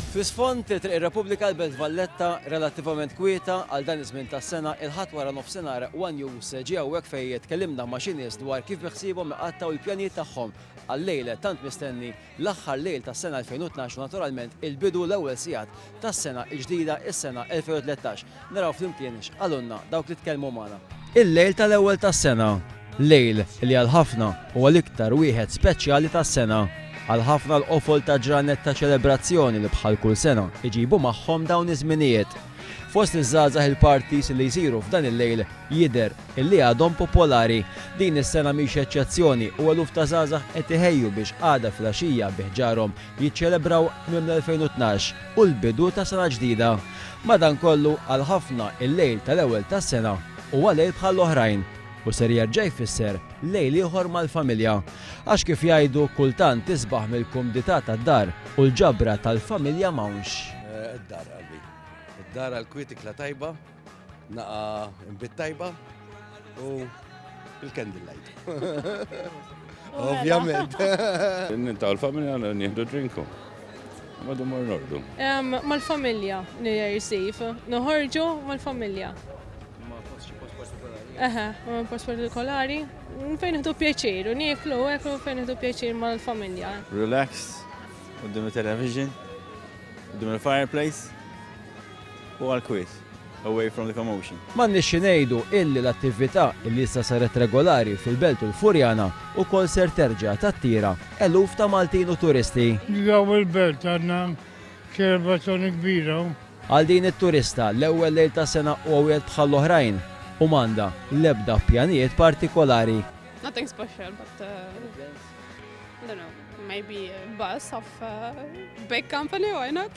Fl-isfond titriq ir-Repubblika l-Belt Valletta relattivament kwieta għal dan iż-żmien tas-sena il-ħadd wara nofsinhar One Use ġie hawnhekk fejn tkellimna ma' xi nies dwar kif biħsiebhom iqattaw il-pjanijiet tagħhom għal-lejl tant mistenni l-aħħar lejl tas-sena 2012 naturalment il-bidu l-ewwel sigħat tas-sena l-ġdida is-sena 2013. Naraw flimkien x'qalulna dawk li tkellmu magħna. Il-lejl tal-ewwel tas-sena, lejl li għal ħafna huwa l-iktar wieħed speċjali tas-sena. Għal ħafna l-qofol ta' ġranet ta' ċelebrazzjoni li bħal kull sena iġibu magħhom dawn iż-żminijiet. Fost iż-żgħażagħ il-parties li jsiru f'dan il-lejl jidher illi għadhom popolari. Din is-sena mhix eċċezzjoni u eluf ta' żgħażagħ qed iħejju biex għada filgħaxija biħġarhom jiċċelebraw minn 2012 u l-bidu ta' sena ġdida. Madankollu għal ħafna il-lejl tal-ewwel tas-sena huwa lejl bħal l-oħrajn u ser jerġa' jfisser lejl ieħor mal-familja. Għax kif jgħidu kultant tisbaħ mill-kumdità tad-dar u l-ġabra tal-familja m'hawnx. Id-dar qalbi. Id-dar għall-kwiet ikla tajba, naqa imbit tajba u il-candlelight. Ovvjament. Nintaw l-familja nieħdu drinku. Madu mor nordu. Mal-familja New Year's Eve. Noħorġu mal-familja. Post partikolari, fejn ħdu pjaċir, u nieklu, fejn ħdu pjaċir mal-familja. Relax, qudiem il-television, qudiem il-fireplace, u għal-kwiet, away from the commotion. M'għandniex xi ngħidu illi l-attività illi issa saret regolari fil-Belt u l-Furjana wkoll ser terġa' tattira eluf ta' Maltin u turisti. Ġew il-belt għandna ċelebrazzjoni kbira. Għal din it-turista l-ewwel lejl ta' sena u wieħed bħal l-oħrajn u m'għandha l-ebda pjanijiet partikolari. Nothing special, but I don't know, maybe a bus of a big company, why not?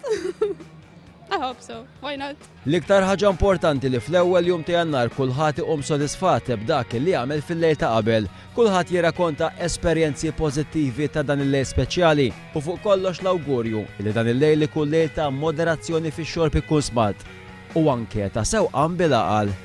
I hope so, why not? L-iktar ħaġa importanti li fl-ewwel jum ta' Jannar kulħadd iqum sodisfatt b'dak li għamel fil-lejl ta' qabel. Kulħadd jirrakkonta esperjenzi pożittivi ta' dan il-lejl speċjali u fuq kollox l-awgurju li dan il-lejl ikun lejl ta' moderazzjoni fix-xorb ikun smat u anke ta' sewqan bil-għaqal.